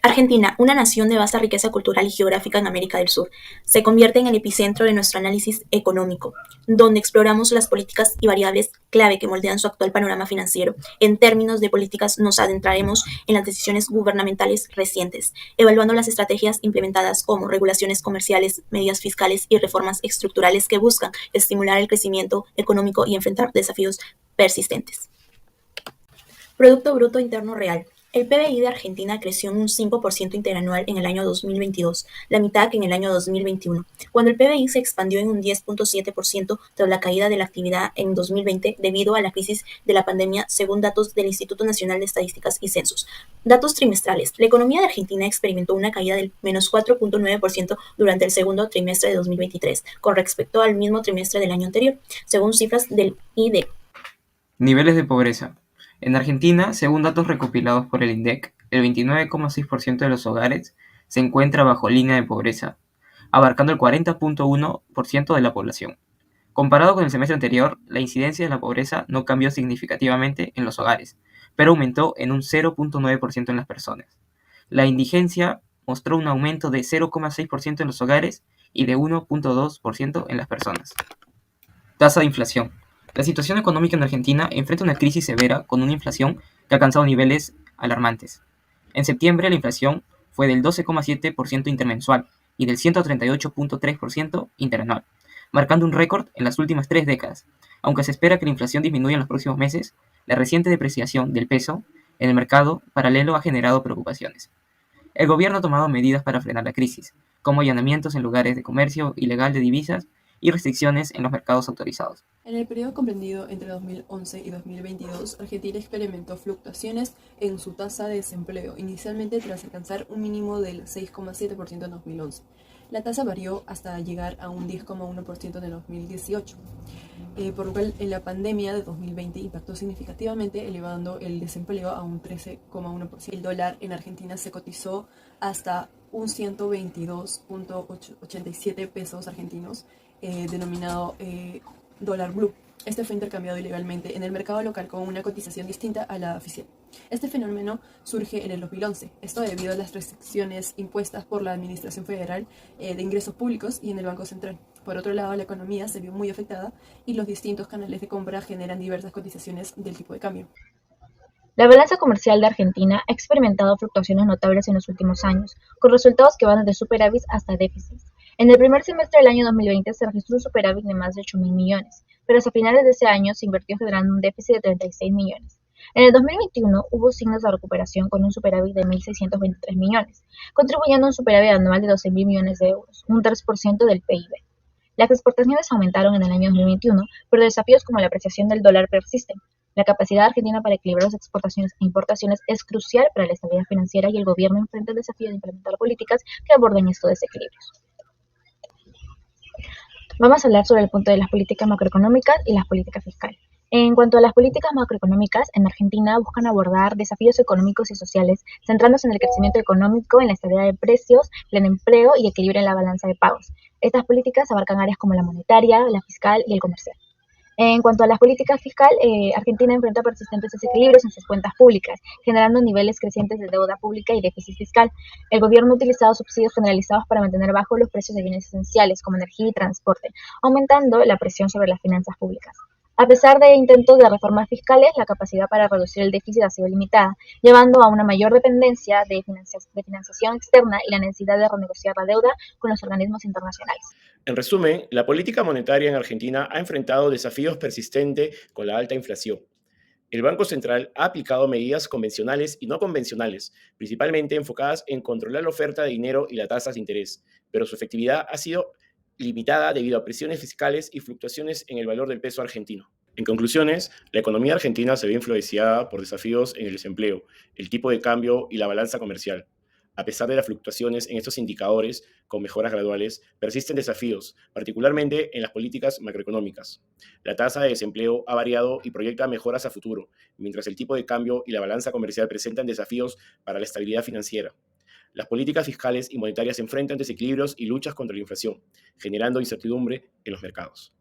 Argentina, una nación de vasta riqueza cultural y geográfica en América del Sur, se convierte en el epicentro de nuestro análisis económico, donde exploramos las políticas y variables clave que moldean su actual panorama financiero. En términos de políticas, nos adentraremos en las decisiones gubernamentales recientes, evaluando las estrategias implementadas como regulaciones comerciales, medidas fiscales y reformas estructurales que buscan estimular el crecimiento económico y enfrentar desafíos persistentes. Producto Bruto Interno Real. El PBI de Argentina creció en un 5% interanual en el año 2022, la mitad que en el año 2021, cuando el PBI se expandió en un 10.7% tras la caída de la actividad en 2020 debido a la crisis de la pandemia, según datos del Instituto Nacional de Estadísticas y Censos. Datos trimestrales. La economía de Argentina experimentó una caída del menos 4.9% durante el segundo trimestre de 2023, con respecto al mismo trimestre del año anterior, según cifras del IDE. Niveles de pobreza. En Argentina, según datos recopilados por el INDEC, el 29,6% de los hogares se encuentra bajo línea de pobreza, abarcando el 40,1% de la población. Comparado con el semestre anterior, la incidencia de la pobreza no cambió significativamente en los hogares, pero aumentó en un 0,9% en las personas. La indigencia mostró un aumento de 0,6% en los hogares y de 1,2% en las personas. Tasa de inflación. La situación económica en Argentina enfrenta una crisis severa con una inflación que ha alcanzado niveles alarmantes. En septiembre la inflación fue del 12,7% intermensual y del 138,3% interanual, marcando un récord en las últimas 3 décadas. Aunque se espera que la inflación disminuya en los próximos meses, la reciente depreciación del peso en el mercado paralelo ha generado preocupaciones. El gobierno ha tomado medidas para frenar la crisis, como allanamientos en lugares de comercio ilegal de divisas y restricciones en los mercados autorizados. En el periodo comprendido entre 2011 y 2022, Argentina experimentó fluctuaciones en su tasa de desempleo, inicialmente tras alcanzar un mínimo del 6,7% en 2011. La tasa varió hasta llegar a un 10,1% en el 2018, por lo cual en la pandemia de 2020 impactó significativamente, elevando el desempleo a un 13,1%. El dólar en Argentina se cotizó hasta un 122,87 pesos argentinos, denominado dólar blue. Este fue intercambiado ilegalmente en el mercado local con una cotización distinta a la oficial. Este fenómeno surge en el 2011, esto debido a las restricciones impuestas por la Administración Federal de Ingresos Públicos y en el Banco Central. Por otro lado, la economía se vio muy afectada y los distintos canales de compra generan diversas cotizaciones del tipo de cambio. La balanza comercial de Argentina ha experimentado fluctuaciones notables en los últimos años, con resultados que van desde superávit hasta déficits. En el primer semestre del año 2020 se registró un superávit de más de 8.000 millones, pero hasta finales de ese año se invirtió generando un déficit de 36 millones. En el 2021 hubo signos de recuperación con un superávit de 1.623 millones, contribuyendo a un superávit anual de 12.000 millones de euros, un 3% del PIB. Las exportaciones aumentaron en el año 2021, pero desafíos como la apreciación del dólar persisten. La capacidad argentina para equilibrar las exportaciones e importaciones es crucial para la estabilidad financiera y el gobierno enfrenta el desafío de implementar políticas que aborden estos desequilibrios. Vamos a hablar sobre el punto de las políticas macroeconómicas y las políticas fiscales. En cuanto a las políticas macroeconómicas, en Argentina buscan abordar desafíos económicos y sociales, centrándose en el crecimiento económico, en la estabilidad de precios, el empleo y equilibrio en la balanza de pagos. Estas políticas abarcan áreas como la monetaria, la fiscal y el comercial. En cuanto a las políticas fiscales, Argentina enfrenta persistentes desequilibrios en sus cuentas públicas, generando niveles crecientes de deuda pública y déficit fiscal. El gobierno ha utilizado subsidios generalizados para mantener bajos los precios de bienes esenciales como energía y transporte, aumentando la presión sobre las finanzas públicas. A pesar de intentos de reformas fiscales, la capacidad para reducir el déficit ha sido limitada, llevando a una mayor dependencia de financiación externa y la necesidad de renegociar la deuda con los organismos internacionales. En resumen, la política monetaria en Argentina ha enfrentado desafíos persistentes con la alta inflación. El Banco Central ha aplicado medidas convencionales y no convencionales, principalmente enfocadas en controlar la oferta de dinero y las tasas de interés, pero su efectividad ha sido limitada debido a presiones fiscales y fluctuaciones en el valor del peso argentino. En conclusiones, la economía argentina se ve influenciada por desafíos en el desempleo, el tipo de cambio y la balanza comercial. A pesar de las fluctuaciones en estos indicadores, con mejoras graduales, persisten desafíos, particularmente en las políticas macroeconómicas. La tasa de desempleo ha variado y proyecta mejoras a futuro, mientras el tipo de cambio y la balanza comercial presentan desafíos para la estabilidad financiera. Las políticas fiscales y monetarias enfrentan desequilibrios y luchas contra la inflación, generando incertidumbre en los mercados.